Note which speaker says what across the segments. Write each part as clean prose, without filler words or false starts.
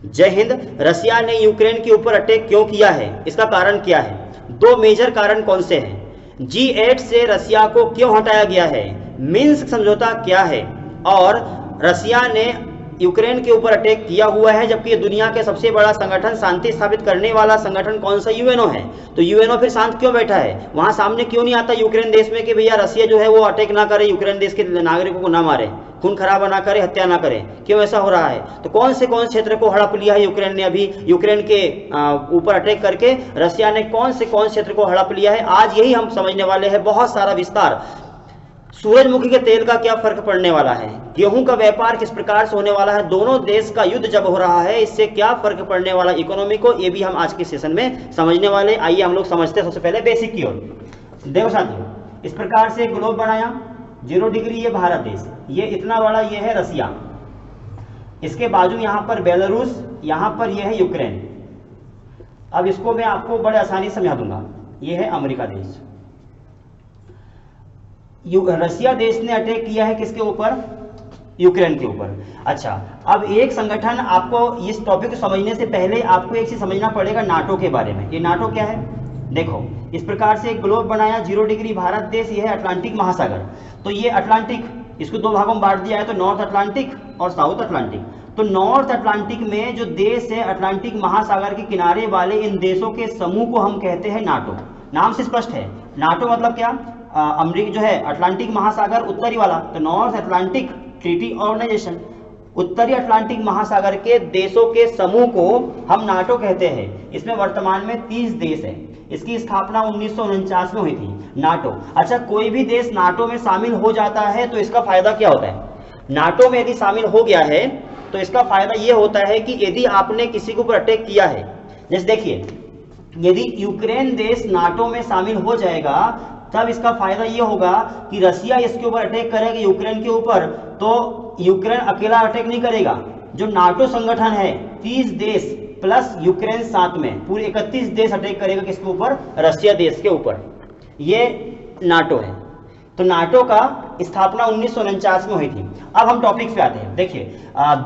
Speaker 1: जय हिंद। रसिया ने यूक्रेन के ऊपर अटैक क्यों किया है, इसका कारण क्या है? दो मेजर कारण कौन से हैं? G8 से रसिया को क्यों हटाया गया है? मिन्स्क समझौता क्या है? और रसिया ने यूक्रेन के ऊपर अटैक किया हुआ है, जबकि ये दुनिया के सबसे बड़ा संगठन, शांति स्थापित करने वाला संगठन कौन सा? यूएनओ है। तो यूएनओ फिर शांत क्यों बैठा है? वहां सामने क्यों नहीं आता यूक्रेन देश में कि भैया रसिया जो है वो अटैक ना करे, यूक्रेन देश के नागरिकों को ना मारे, खून खराबा ना करे, हत्या ना करे? क्यों ऐसा हो रहा है? तो कौन से क्षेत्र को हड़प लिया है यूक्रेन ने? अभी यूक्रेन के ऊपर अटैक करके रसिया ने कौन से क्षेत्र को हड़प लिया है, आज यही हम समझने वाले हैं, बहुत सारा विस्तार। सूरजमुखी के तेल का क्या फर्क पड़ने वाला है? गेहूं का व्यापार किस प्रकार से होने वाला है? दोनों देश का युद्ध जब हो रहा है, इससे क्या फर्क पड़ने वाला इकोनॉमी को, ये भी हम आज के सेशन में समझने वाले। आइए हम लोग समझते हैं सबसे पहले बेसिक की ओर। देखो साथियों, इस प्रकार से ग्लोब बनाया, 0 डिग्री ये भारत देश, ये इतना बड़ा ये है रसिया, इसके बाजू यहां पर बेलारूस, यहां पर ये है यूक्रेन। अब इसको मैं आपको बड़े आसानी से समझा दूंगा। ये है अमेरिका देश। रसिया देश ने अटैक किया है किसके ऊपर? यूक्रेन के ऊपर। अच्छा, अब एक संगठन, आपको इस टॉपिक को समझने से पहले आपको एक चीज समझना पड़ेगा नाटो के बारे में। ये नाटो क्या है? देखो, इस प्रकार से एक ग्लोब बनाया, 0 डिग्री भारत देश, ये है अटलांटिक महासागर। तो ये अटलांटिक, इसको दो भागों में बांट दिया है, तो नॉर्थ अटलांटिक और साउथ अटलांटिक। तो नॉर्थ अटलांटिक में जो देश है, अटलांटिक महासागर के किनारे वाले इन देशों के समूह को हम कहते हैं नाटो। नाम से स्पष्ट है, नाटो मतलब क्या? अमेरिका जो है अटलांटिक महासागर उत्तरी वाला, तो नॉर्थ अटलांटिक ट्रीटी ऑर्गेनाइजेशन, उत्तरी अटलांटिक महासागर के देशों के समूह को हम नाटो कहते हैं। इसमें वर्तमान में 30 देश है। इसकी स्थापना 1949 में हुई थी नाटो। अच्छा, कोई भी देश नाटो में शामिल हो जाता है तो इसका फायदा क्या होता है? नाटो में यदि शामिल हो गया है तो इसका फायदा यह होता है कि यदि आपने किसी के ऊपर अटैक किया है, जैसे देखिए, यदि यूक्रेन देश नाटो में शामिल हो जाएगा तब इसका फायदा यह होगा कि रसिया इसके ऊपर अटैक करेगा यूक्रेन के ऊपर, तो यूक्रेन अकेला अटैक नहीं करेगा। जो नाटो संगठन है, 30 देश प्लस यूक्रेन साथ में, पूरे 31 देश अटैक करेगा किसके ऊपर? रसिया देश के ऊपर। ये नाटो है। तो नाटो का स्थापना 1949 में हुई थी। अब हम टॉपिक पे आते हैं। देखिए,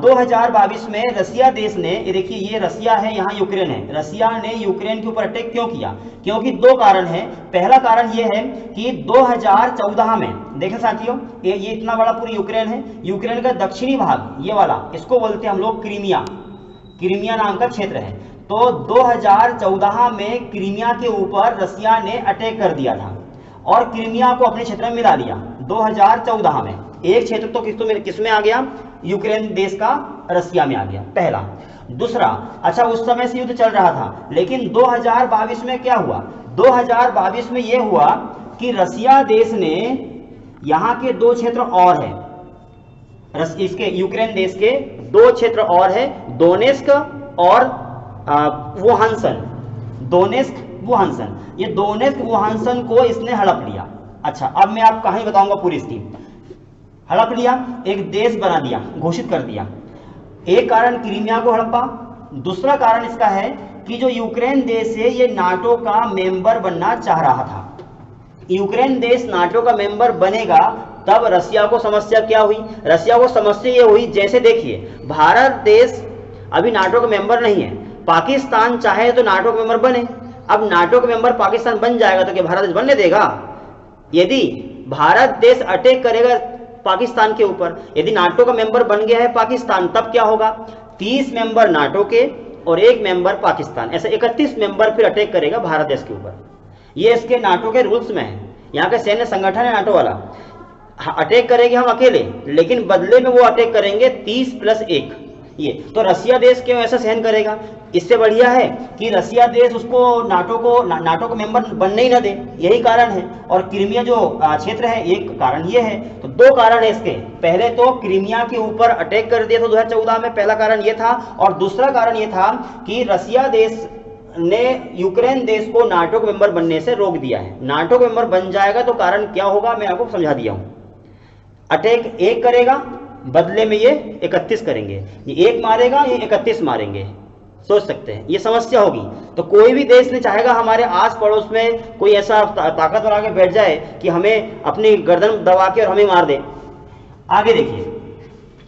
Speaker 1: 2022 में रसिया देश ने, ये देखिए ये रसिया है, यहाँ यूक्रेन है, रसिया ने यूक्रेन के ऊपर अटैक क्यों किया? क्योंकि दो कारण है। पहला कारण ये है कि 2014 में, देखें साथियों, ये इतना बड़ा पूरी यूक्रेन है, यूक्रेन का दक्षिणी भाग ये वाला, इसको बोलते हैं हम लोग क्रीमिया, क्रीमिया नाम का क्षेत्र है। तो 2014 में क्रीमिया के ऊपर रसिया ने अटैक कर दिया था और क्रीमिया को अपने क्षेत्र में मिला लिया 2014 में। एक क्षेत्र तो किसमें आ गया? यूक्रेन देश का रसिया में आ गया, पहला। दूसरा, अच्छा उस समय से युद्ध चल रहा था, लेकिन 2022 में क्या हुआ? 2022 में यह हुआ कि रसिया देश ने यहां के दो क्षेत्र और है, इसके यूक्रेन देश के दो क्षेत्र और है, दोनेस्क और वुहानसन, दोनेस्क वुहानसन। ये दोनेस्क वुहानसन को इसने हड़प लिया। अच्छा, अब मैं आपको कहानी बताऊंगा पूरी स्कीम। हड़प लिया, एक देश बना दिया, घोषित कर दिया। एक कारण क्रीमिया को हड़पा, दूसरा कारण इसका है कि जो यूक्रेन देश है ये नाटो का मेंबर बनना चाह रहा था। यूक्रेन देश नाटो का मेंबर बनेगा तब रसिया को समस्या क्या हुई? रसिया को समस्या ये हुई, जैसे देखिए भारत देश अभी नाटो का मेंबर नहीं है, पाकिस्तान चाहे तो नाटो का मेंबर बने। अब नाटो का मेंबर पाकिस्तान बन जाएगा तो क्या भारत देश बनने देगा? यदि भारत देश अटैक करेगा पाकिस्तान के ऊपर, यदि नाटो का मेंबर बन गया है पाकिस्तान, तब क्या होगा? 30 मेंबर नाटो के और 1 मेंबर पाकिस्तान, ऐसे 31 मेंबर फिर अटैक करेगा भारत देश के ऊपर। ये इसके नाटो के रूल्स में है। यहाँ का सैन्य संगठन है नाटो वाला। अटैक करेंगे हम अकेले, लेकिन बदले में वो अटैक करेंगे 30 + 1। ये तो रसिया देश क्यों ऐसा सहन करेगा? इससे बढ़िया है कि रसिया देश उसको नाटो को मेंबर बनने ही ना दे, यही कारण है। और क्रीमिया जो क्षेत्र है, एक कारण ये है। तो दो कारण है इसके। पहले तो क्रीमिया के ऊपर अटैक कर दिया था 2014 में, पहला कारण ये था। और दूसरा कारण ये था कि रसिया देश ने यूक्रेन देश को नाटो के मेंबर बनने से रोक दिया है। नाटो के मेंबर बन जाएगा तो कारण क्या होगा मैं आपको समझा दिया हूं। अटैक एक करेगा, बदले में ये 31 करेंगे, ये एक मारेगा, ये 31 मारेंगे। सोच सकते हैं ये समस्या होगी। तो कोई भी देश ने चाहेगा हमारे आस पड़ोस में कोई ऐसा ताकतवर आके बैठ जाए कि हमें अपनी गर्दन दबा के और हमें मार दे। आगे देखिए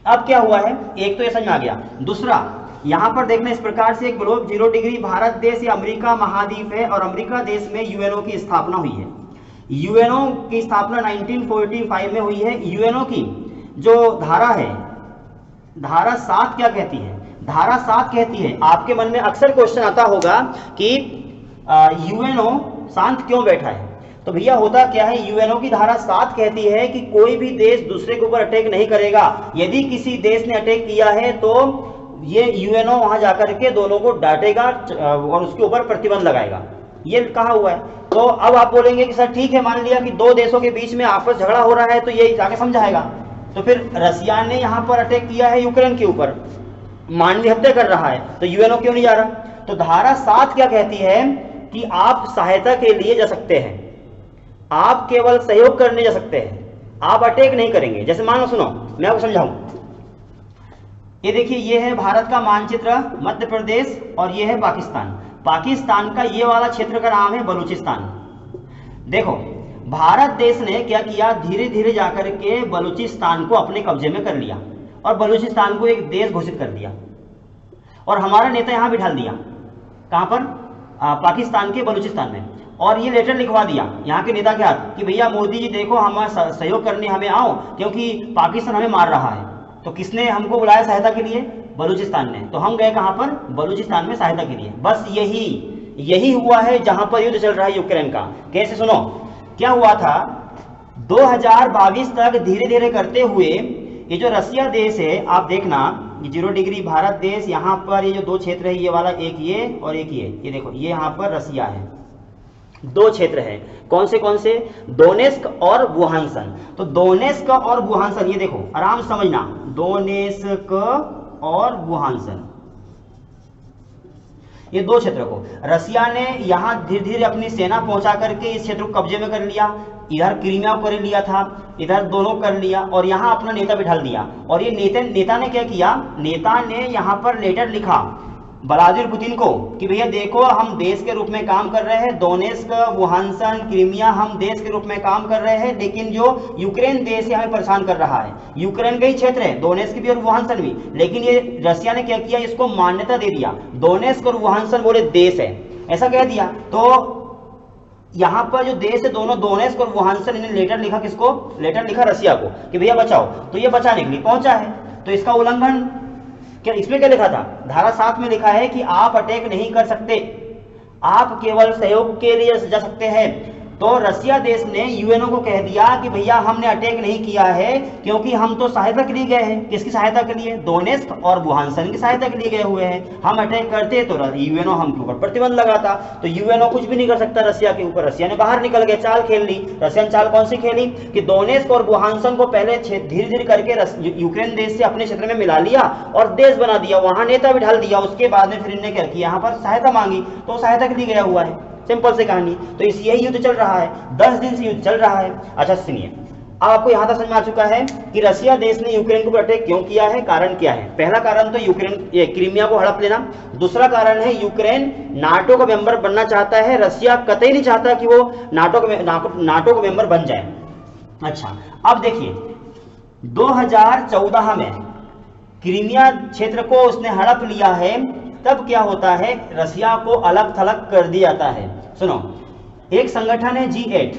Speaker 1: अब क्या हुआ है, एक तो ये समझ में आ गया। दूसरा, यहाँ पर देखना इस प्रकार से ग्लोब 0 डिग्री भारत देश या अमेरिका महाद्वीप है और अमेरिका देश में यूएनओ की स्थापना हुई है। यूएनओ की स्थापना 1945 में हुई है। यूएनओ की जो धारा है, धारा 7 क्या कहती है? धारा 7 कहती है, आपके मन में अक्सर क्वेश्चन आता होगा कि यूएनओ शांत क्यों बैठा है? तो भैया होता क्या है, यूएनओ की धारा 7 कहती है कि कोई भी देश दूसरे के ऊपर अटैक नहीं करेगा। यदि किसी देश ने अटैक किया है तो ये यूएनओ वहां जाकर के दोनों को डांटेगा और उसके ऊपर प्रतिबंध लगाएगा, ये कहा हुआ है। तो अब आप बोलेंगे कि सर ठीक है, मान लिया कि दो देशों के बीच में आपस झगड़ा हो रहा है तो ये जाके समझाएगा, तो फिर रसिया ने यहाँ पर अटैक किया है यूक्रेन के ऊपर, मानवीय हत्या कर रहा है, तो यूएनओ क्यों नहीं जा रहा? तो धारा 7 क्या कहती है कि आप सहायता के लिए जा सकते हैं, आप केवल सहयोग करने जा सकते हैं, आप अटैक नहीं करेंगे। जैसे मान लो, सुनो मैं आपको समझाऊं, ये देखिए, ये है भारत का मानचित्र, मध्य प्रदेश, और ये है पाकिस्तान। पाकिस्तान का ये वाला क्षेत्र का नाम है बलूचिस्तान। देखो भारत देश ने क्या किया, धीरे धीरे जाकर के बलूचिस्तान को अपने कब्जे में कर लिया और बलूचिस्तान को एक देश घोषित कर दिया और हमारा नेता यहां बिठा दिया। कहां पर? पाकिस्तान के बलूचिस्तान में। और ये लेटर लिखवा दिया यहाँ के नेता के हाथ कि भैया मोदी जी देखो, हम सहयोग करने हमें आओ, क्योंकि पाकिस्तान हमें मार रहा है। तो किसने हमको बुलाया सहायता के लिए? बलूचिस्तान ने। तो हम गए कहां पर? बलूचिस्तान में सहायता के लिए। बस यही हुआ है जहां पर युद्ध चल रहा है यूक्रेन का। कैसे? सुनो क्या हुआ था, 2022 तक धीरे धीरे करते हुए ये जो रसिया देश है, आप देखना 0 डिग्री भारत देश, यहाँ पर ये जो दो क्षेत्र है, ये वाला एक ये और एक ये देखो, ये यहाँ पर रसिया है। दो क्षेत्र है, कौन से? दोनेस्क और वुहानसन। तो दोनेस्क और वुहानसन, ये देखो आराम समझना, दोनेस्क और वुहानसन, ये दो क्षेत्र को रसिया ने यहां धीरे धीरे अपनी सेना पहुंचा करके इस क्षेत्र को कब्जे में कर लिया। इधर क्रीमिया को कर लिया था, इधर दोनों कर लिया और यहां अपना नेता बिठा दिया। और ये नेता ने क्या किया, नेता ने यहां पर लेटर लिखा व्लादिमीर पुतिन को कि भैया देखो, हम देश के रूप में काम कर रहे हैं, दोनेस्क, वुहानसन, क्रीमिया हम देश के रूप में काम कर रहे हैं, लेकिन जो यूक्रेन देश है हमें परेशान कर रहा है। यूक्रेन का ही क्षेत्र है, दोनेस्क भी और वुहानसन भी, लेकिन ये रसिया ने क्या किया, इसको मान्यता दे दिया। दोनेस्क और वुहानसन बोले देश है, ऐसा कह दिया। तो यहाँ पर जो देश है दोनों, दोनेस्क और वुहानसन, इन्हें लेटर लिखा, किसको? लेटर लिखा रसिया को कि भैया बचाओ। तो ये बचाने के लिए पहुंचा है। तो इसका उल्लंघन क्या, इसमें क्या लिखा था? धारा 7 में लिखा है कि आप अटैक नहीं कर सकते, आप केवल सहयोग के लिए जा सकते हैं। तो रसिया देश ने यूएनओ को कह दिया कि भैया हमने अटैक नहीं किया है, क्योंकि हम तो सहायता के लिए गए हैं। किसकी सहायता के लिए? दोनेस्क और वुहानसन की सहायता के लिए गए हुए हैं। हम अटैक करते तो यूएनओ हम ऊपर प्रतिबंध लगाता। तो यूएनओ कुछ भी नहीं कर सकता रसिया के ऊपर। रसिया ने बाहर निकल गया, चाल खेल ली। रसियन चाल कौन सी खेली कि दोनेस्क और वुहानसन को पहले धीरे धीरे करके यूक्रेन देश से अपने क्षेत्र में मिला लिया और देश बना दिया, वहां नेता बिठा दिया। उसके बाद में फिर इन्हें क्या किया, यहाँ पर सहायता मांगी, तो सहायता के लिए गया हुआ है। सिंपल से कहानी। तो इस यही युद्ध चल रहा है, 10 दिन से युद्ध चल रहा है। अच्छा सुनिए, अब आपको यहां तक समझ में आ चुका है कि रसिया देश ने यूक्रेन के ऊपर अटैक क्यों किया है, कारण क्या है। पहला कारण तो क्रीमिया को हड़प लेना। दूसरा कारण है यूक्रेन नाटो का मेंबर बनना चाहता है। रसिया कतई नहीं चाहता कि वो नाटो का मेंबर बन जाए। अच्छा अब देखिए, 2014 में क्रीमिया क्षेत्र को उसने हड़प लिया है, तब क्या होता है, रसिया को अलग थलग कर दिया जाता है। सुनो, एक संगठन है G8।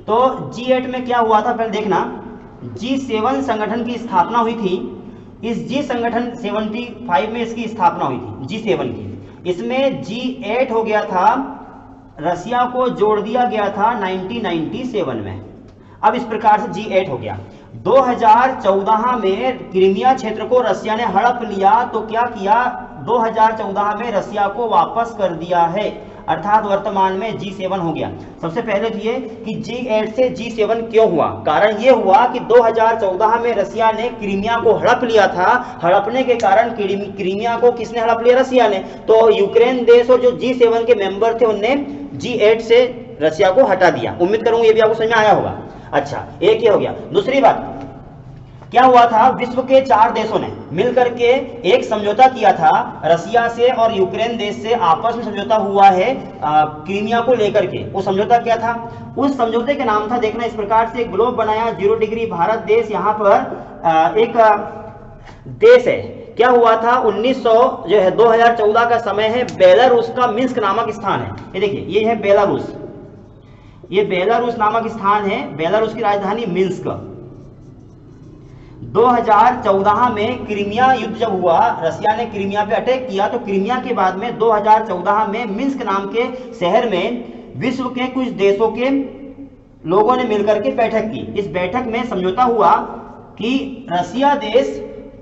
Speaker 1: तो G8 में क्या हुआ था, पहले देखना, G7 संगठन की स्थापना हुई थी। इस G संगठन 75 में इसकी स्थापना हुई थी, G7 की। इसमें G8 हो गया था, रसिया को जोड़ दिया गया था 1997 में। अब इस प्रकार से G8 हो गया। 2014 में क्रीमिया क्षेत्र को रसिया ने हड़प लिया, तो क्या किया, 2014 में रसिया को वापस कर दिया है, अर्थात वर्तमान में G7 हो गया। सबसे पहले तो ये कि G8 से G7 क्यों हुआ, कारण ये हुआ कि 2014 में रसिया ने क्रीमिया को हड़प लिया था। हड़पने के कारण क्रीमिया को किसने हड़प लिया, रसिया ने। तो यूक्रेन देश और जो G7 के मेंबर थे उनने G8 से रसिया को हटा दिया। उम्मीद करूंगा ये भी आपको समझ में आया होगा। अच्छा, एक ये हो गया। दूसरी बात क्या हुआ था, विश्व के 4 देशों ने मिलकर के एक समझौता किया था रसिया से और यूक्रेन देश से, आपस में समझौता हुआ है क्रीमिया को लेकर के। वो समझौता क्या था, उस समझौते के नाम था, देखना इस प्रकार से ग्लोब बनाया, 0 डिग्री भारत देश, यहाँ पर एक देश है क्या हुआ था 1900 जो है 2014 का समय है, बेलारूस का मिन्स्क नामक स्थान है, ये देखिए ये है बेलारूस, ये बेलारूस नामक स्थान है, बेलारूस की राजधानी मिन्स्क। 2014 में क्रीमिया युद्ध जब हुआ, रसिया ने क्रीमिया पे अटैक किया, तो क्रीमिया के बाद में 2014 में मिन्स्क नाम के शहर में विश्व के कुछ देशों के लोगों ने मिलकर के बैठक की। इस बैठक में समझौता हुआ कि रसिया देश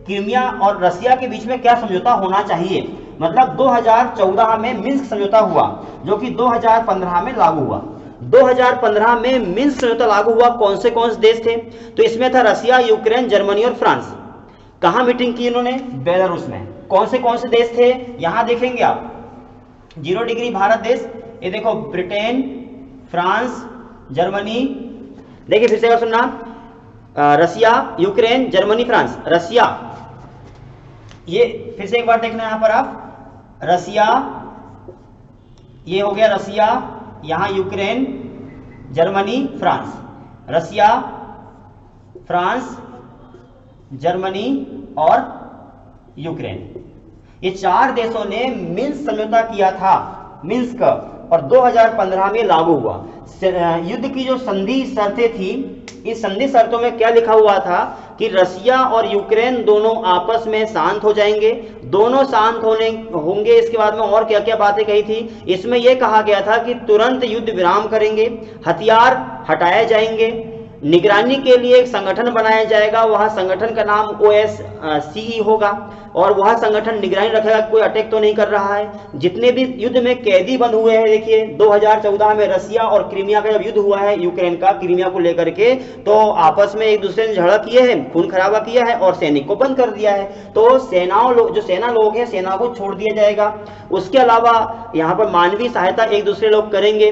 Speaker 1: क्रीमिया और रसिया के बीच में क्या समझौता होना चाहिए। मतलब 2014 में मिन्स्क समझौता हुआ जो कि 2015 में लागू हुआ। 2015 में मिन्स्क समझौता लागू हुआ, कौन से देश थे? तो इसमें था रसिया, यूक्रेन, जर्मनी और फ्रांस। कहां मीटिंग की इन्होंने? बेलारूस में। कौन से देश थे? यहां देखेंगे आप 0 डिग्री भारत देश, ये देखो ब्रिटेन, फ्रांस, जर्मनी। देखिए फिर से सुनना, रसिया, यूक्रेन, जर्मनी, फ्रांस। रसिया, ये फिर से एक बार देखना यहां पर आप, रसिया, ये हो गया रसिया, यहां यूक्रेन, जर्मनी, फ्रांस। रसिया, फ्रांस, जर्मनी और यूक्रेन, ये 4 देशों ने मिन्स्क समझौता किया था, मिन्स्क, और 2015 में लागू हुआ। युद्ध की जो संधि शर्तें थी, इस संधि शर्तों में क्या लिखा हुआ था कि रसिया और यूक्रेन दोनों आपस में शांत हो जाएंगे, दोनों शांत होंगे। इसके बाद में और क्या क्या बातें कही थी, इसमें यह कहा गया था कि तुरंत युद्ध विराम करेंगे, हथियार हटाए जाएंगे, निगरानी के लिए एक संगठन बनाया जाएगा, वह संगठन का नाम OSCE होगा, और वह संगठन निगरानी रखेगा कोई अटैक तो नहीं कर रहा है। जितने भी युद्ध में कैदी बंद हुए हैं, देखिए 2014 में रसिया और क्रीमिया का जब युद्ध हुआ है, यूक्रेन का क्रीमिया को लेकर के, तो आपस में एक दूसरे ने झड़प किए हैं, खून खराबा किया है और सैनिक को बंद कर दिया है। तो जो सेना लोग हैं, सेना को छोड़ दिया जाएगा। उसके अलावा यहाँ पर मानवीय सहायता एक दूसरे लोग करेंगे।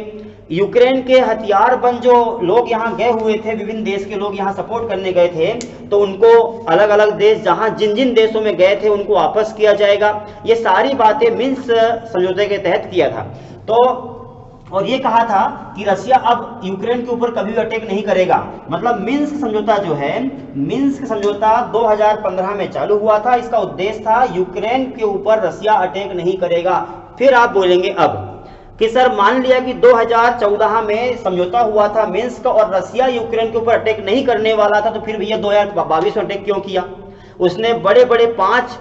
Speaker 1: यूक्रेन के हथियारबंद जो लोग यहाँ गए हुए थे, विभिन्न देश के लोग यहाँ सपोर्ट करने गए थे, तो उनको अलग अलग देश जहाँ जिन देशों में गए थे उनको वापस किया जाएगा। ये सारी बातें मिन्स्क समझौते के तहत किया था। तो और ये कहा था कि रसिया अब यूक्रेन के ऊपर कभी भी अटैक नहीं करेगा। मतलब मिन्स्क समझौता जो है, मिन्स्क समझौता 2015 में चालू हुआ था। इसका उद्देश्य था यूक्रेन के ऊपर रसिया अटैक नहीं करेगा। फिर आप बोलेंगे अब कि सर मान लिया कि 2014 में समझौता हुआ था मिन्स्क और रसिया यूक्रेन के ऊपर अटैक नहीं करने वाला था, तो फिर भैया 2022 में अटैक क्यों किया? उसने बड़े बड़े 5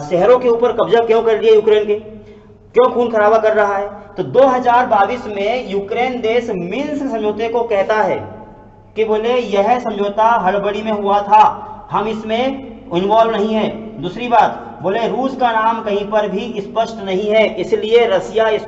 Speaker 1: शहरों के ऊपर कब्जा क्यों कर लिया यूक्रेन के? क्यों खून खराबा कर रहा है? तो 2022 में यूक्रेन देश मिन्स्क समझौते को कहता है कि बोले यह समझौता हड़बड़ी में हुआ था, हम इसमें इन्वॉल्व नहीं है। दूसरी बात बोले रूस का नाम कहीं पर भी स्पष्ट नहीं है, इसलिए रसिया इस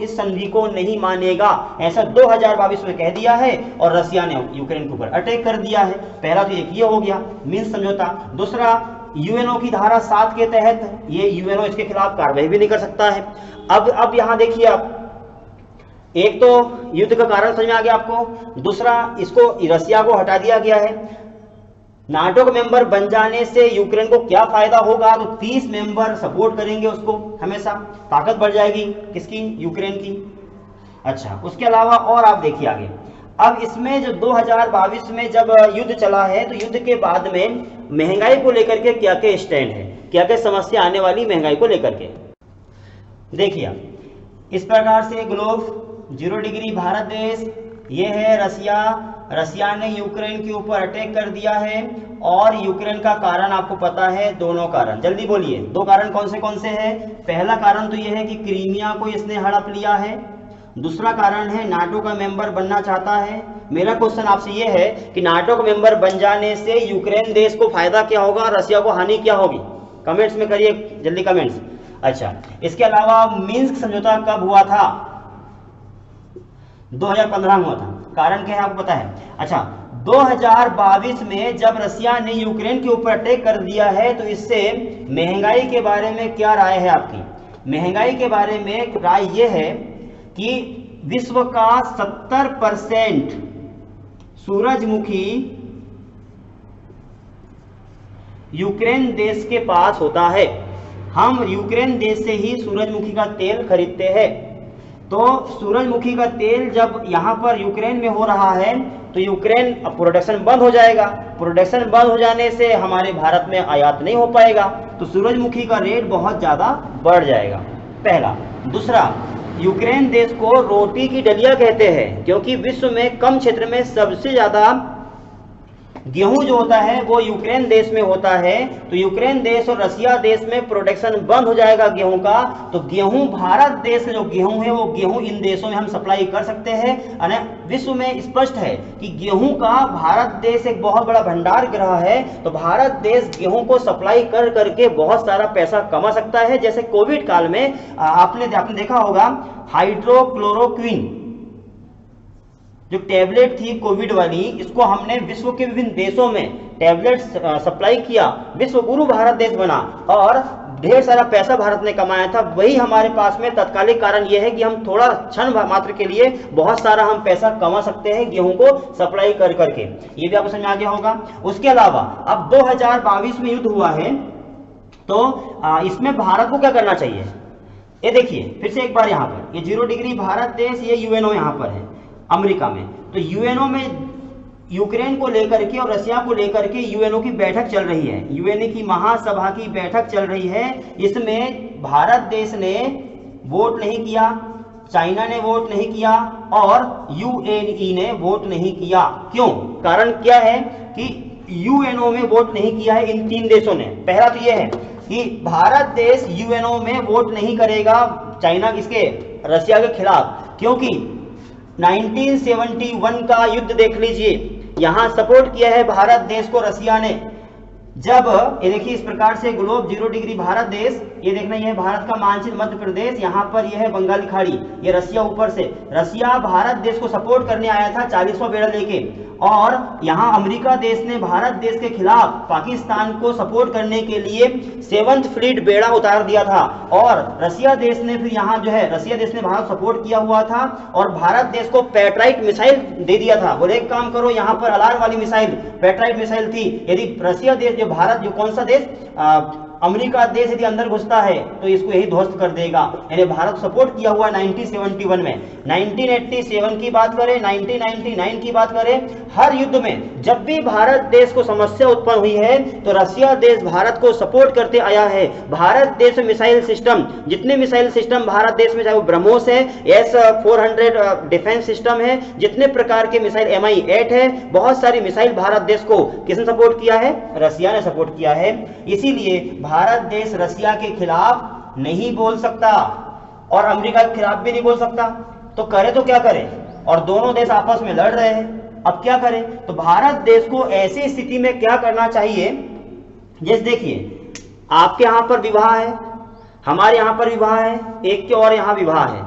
Speaker 1: संधि को नहीं मानेगा, ऐसा 2022 में कह दिया है और रसिया ने यूक्रेन के ऊपर अटैक कर दिया है। पहला तो एक ये हो गया मिन्स्क समझौता। दूसरा, यूएनओ की धारा 7 के तहत ये यूएनओ इसके खिलाफ कार्रवाई भी नहीं कर सकता है। अब यहां देखिए आप, एक तो युद्ध का कारण समझ में आ गया आपको, दूसरा इसको रसिया को हटा दिया गया है। नाटो का मेंबर बन जाने से यूक्रेन को क्या फायदा होगा? तो 30 मेंबर सपोर्ट करेंगे उसको, हमेशा ताकत बढ़ जाएगी किसकी? यूक्रेन की। अच्छा, उसके अलावा और आप देखिए आगे, अब इसमें जो 2022 में जब युद्ध चला है, तो युद्ध के बाद में महंगाई को लेकर के क्या क्या स्टैंड है, क्या क्या समस्या आने वाली महंगाई को लेकर के। देखिए इस प्रकार से ग्लोब 0 डिग्री भारत देश, ये है रसिया ने यूक्रेन के ऊपर अटैक कर दिया है, और यूक्रेन का कारण आपको पता है, दोनों कारण, जल्दी बोलिए, 2 कारण कौन से हैं? पहला कारण तो यह है कि क्रीमिया को इसने हड़प लिया है। दूसरा कारण है नाटो का मेंबर बनना चाहता है। मेरा क्वेश्चन आपसे यह है कि नाटो का मेंबर बन जाने से यूक्रेन देश को फायदा क्या होगा, रसिया को हानि क्या होगी? कमेंट्स में करिए जल्दी कमेंट्स। अच्छा, इसके अलावा मिन्स्क समझौता कब हुआ था? 2015 में हुआ था। कारण क्या है आपको पता है? अच्छा, 2022 में जब रसिया ने यूक्रेन के ऊपर अटैक कर दिया है, तो इससे महंगाई के बारे में क्या राय है आपकी? महंगाई के बारे में राय यह है कि विश्व का 70% सूरजमुखी यूक्रेन देश के पास होता है। हम यूक्रेन देश से ही सूरजमुखी का तेल खरीदते हैं। तो सूरजमुखी का तेल जब यहाँ पर यूक्रेन में हो रहा है, तो यूक्रेन अब प्रोडक्शन बंद हो जाएगा, प्रोडक्शन बंद हो जाने से हमारे भारत में आयात नहीं हो पाएगा, तो सूरजमुखी का रेट बहुत ज़्यादा बढ़ जाएगा, पहला। दूसरा, यूक्रेन देश को रोटी की डलिया कहते हैं क्योंकि विश्व में कम क्षेत्र में सबसे ज़्यादा गेहूं जो होता है वो यूक्रेन देश में होता है। तो यूक्रेन देश और रसिया देश में प्रोडक्शन बंद हो जाएगा गेहूं का, तो गेहूं भारत देश का जो गेहूं है वो गेहूं इन देशों में हम सप्लाई कर सकते हैं। और विश्व में स्पष्ट है कि गेहूं का भारत देश एक बहुत बड़ा भंडार ग्रह है, तो भारत देश गेहूं को सप्लाई कर करके बहुत सारा पैसा कमा सकता है। जैसे कोविड काल में आपने देखा होगा हाइड्रोक्लोरोक्विन जो टैबलेट थी कोविड वाली, इसको हमने विश्व के विभिन्न देशों में टैबलेट सप्लाई किया, विश्व गुरु भारत देश बना और ढेर सारा पैसा भारत ने कमाया था। वही हमारे पास में तत्कालिक कारण यह है कि हम थोड़ा क्षण मात्र के लिए बहुत सारा हम पैसा कमा सकते हैं गेहूं को सप्लाई कर करके, ये भी आपको समझ में आ गया होगा। उसके अलावा अब 2022 में युद्ध हुआ है, तो इसमें भारत को क्या करना चाहिए, ये देखिए फिर से एक बार यहाँ पर ये 0 डिग्री भारत देश, ये यूएनओ यहाँ पर है अमेरिका में, तो यूएनओ में यूक्रेन को लेकर के और रसिया को लेकर के यूएनओ की बैठक चल रही है, यूएनओ की महासभा की बैठक चल रही है। इसमें भारत देश ने वोट नहीं किया, चाइना ने वोट नहीं किया और यूएनई ने वोट नहीं किया। क्यों? कारण क्या है कि यूएनओ में वोट नहीं किया है इन 3 देशों ने। पहला तो यह है कि भारत देश यूएनओ में वोट नहीं करेगा चाइना किसके, रसिया के खिलाफ, क्योंकि 1971 का युद्ध देख लीजिए, यहां सपोर्ट किया है भारत देश को रसिया ने। जब ये देखिए इस प्रकार से ग्लोब 0 डिग्री भारत देश, ये देखना ये है भारत का मानचित्र मध्य प्रदेश, यहाँ पर यह है बंगाली खाड़ी, ये रसिया ऊपर से, रसिया भारत देश को सपोर्ट करने आया था 40वां बेड़ा लेके, और यहाँ अमेरिका देश ने भारत देश के खिलाफ पाकिस्तान को सपोर्ट करने के लिए 7th फ्लीट बेड़ा उतार दिया था। और रसिया देश ने फिर यहाँ जो है रसिया देश ने भारत सपोर्ट किया हुआ था और भारत देश को पैट्राइट मिसाइल दे दिया था। बोले एक काम करो, यहाँ पर अलार्म वाली मिसाइल पैट्राइट मिसाइल थी, यदि रसिया देश जो भारत जो कौन सा देश अमेरिका देश यदि अंदर घुसता है तो इसको यही ध्वस्त कर देगा। यानी भारत सपोर्ट किया हुआ 1971 में, 1987 की बात करें, 1999 की बात करें, हर युद्ध में जब भी भारत देश को समस्या उत्पन्न हुई है तो रसिया देश भारत को सपोर्ट करते आया है। भारत देश में मिसाइल सिस्टम, जितने मिसाइल सिस्टम भारत देश में, चाहे वो ब्रह्मोस है, S-400 डिफेंस सिस्टम है, जितने प्रकार के मिसाइल Mi-8 है, बहुत सारी मिसाइल भारत देश को किसने सपोर्ट किया है, रसिया ने सपोर्ट किया है। इसीलिए भारत देश रसिया के खिलाफ नहीं बोल सकता और अमेरिका के खिलाफ भी नहीं बोल सकता, तो करे तो क्या करे, और दोनों देश आपस में लड़ रहे हैं, अब क्या करें। तो भारत देश को ऐसी स्थिति में क्या करना चाहिए, जैसे देखिए आपके यहां पर विवाह है, हमारे यहां पर विवाह है, एक के और यहां विवाह है,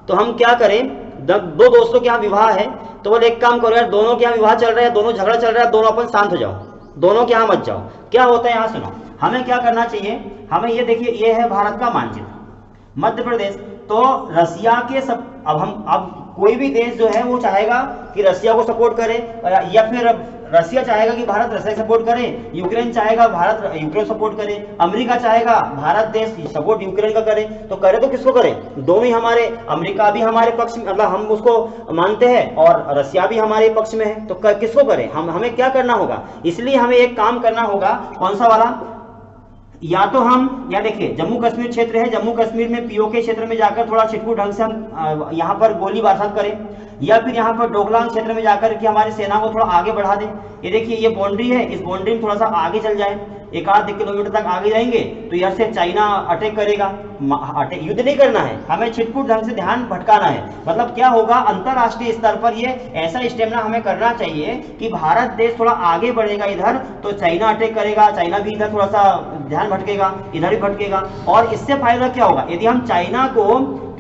Speaker 1: तो हम क्या करें, 2 दोस्तों के यहां विवाह है, तो बोले एक काम करो यार, दोनों के यहां विवाह चल रहा है, दोनों झगड़ा चल रहा है, दोनों अपन शांत हो जाओ, दोनों के यहां मत जाओ। क्या होता है यहां सुनो, हमें क्या करना चाहिए, हमें ये देखिए ये है भारत का मानचित्र मध्य प्रदेश, तो रसिया के सब, अब कोई भी देश जो है वो चाहेगा कि रसिया को सपोर्ट करे, या फिर रसिया चाहेगा कि भारत रसिया सपोर्ट करे, यूक्रेन चाहेगा भारत यूक्रेन सपोर्ट करे, अमेरिका चाहेगा भारत देश सपोर्ट यूक्रेन का करे, तो करे तो किसको करे, दोनों ही हमारे, अमेरिका भी हमारे पक्ष में, मतलब हम उसको मानते हैं और रसिया भी हमारे पक्ष में है, तो किसको करे, हमें क्या करना होगा। इसलिए हमें एक काम करना होगा, कौन सा वाला, या तो हम, या देखिए जम्मू कश्मीर क्षेत्र है, जम्मू कश्मीर में पीओके क्षेत्र में जाकर थोड़ा छिटपुट ढंग से हम यहाँ पर गोली बरसात करें, या फिर यहाँ पर डोकलाम क्षेत्र में जाकर के हमारी सेना को थोड़ा आगे बढ़ा दें। ये देखिए ये बाउंड्री है, इस बाउंड्री में थोड़ा सा आगे चल जाए, 1-8 किलोमीटर तक आगे जाएंगे तो यहाँ से चाइना अटैक करेगा। युद्ध नहीं करना है, हमें छिटपुट ढंग से ध्यान भटकाना है। मतलब क्या होगा, अंतरराष्ट्रीय स्तर पर ये ऐसा स्टेमिना हमें करना चाहिए कि भारत देश थोड़ा आगे बढ़ेगा इधर तो चाइना अटैक करेगा, चाइना भी इधर थोड़ा सा ध्यान भटकेगा, इधर भी भटकेगा, और इससे फायदा क्या होगा, यदि हम चाइना को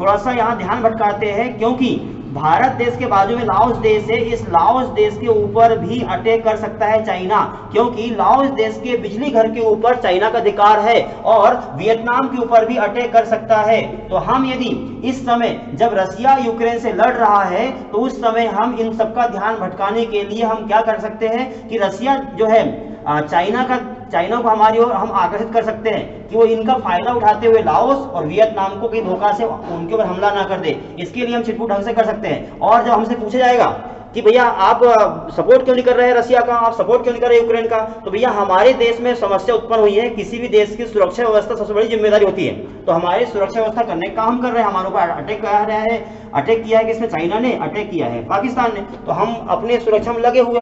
Speaker 1: थोड़ा सा यहाँ ध्यान भटकाते हैं, क्योंकि भारत देश के बाजू में लाओस देश है, इस लाओस देश के ऊपर भी अटैक कर सकता है चाइना, क्योंकि लाओस देश के बिजली घर के ऊपर चाइना का अधिकार है, और वियतनाम के ऊपर भी अटैक कर सकता है। तो हम यदि इस समय जब रसिया यूक्रेन से लड़ रहा है तो उस समय हम इन सबका ध्यान भटकाने के लिए हम क्या कर सकते हैं कि रसिया जो है चाइना को हमारी ओर हम आकर्षित कर सकते हैं कि वो इनका फायदा उठाते हुए लाओस और वियतनाम को कहीं धोखा से उनके ऊपर हमला ना कर दे। इसके लिए हम छिटपुट ढंग से कर सकते हैं। और जब हमसे पूछा जाएगा कि भैया आप सपोर्ट क्यों नहीं कर रहे हैं रसिया का, आप सपोर्ट क्यों नहीं कर रहे यूक्रेन का। तो भैया हमारे देश में समस्या उत्पन्न हुई है, किसी भी देश की सुरक्षा व्यवस्था सबसे बड़ी जिम्मेदारी होती है, तो हमारी सुरक्षा व्यवस्था करने का हम कर रहे हैं। हमारे ऊपर अटैक कर रहा है, अटैक किया है किसने, चाइना ने अटैक किया है पाकिस्तान ने, तो हम अपने सुरक्षा में लगे हुए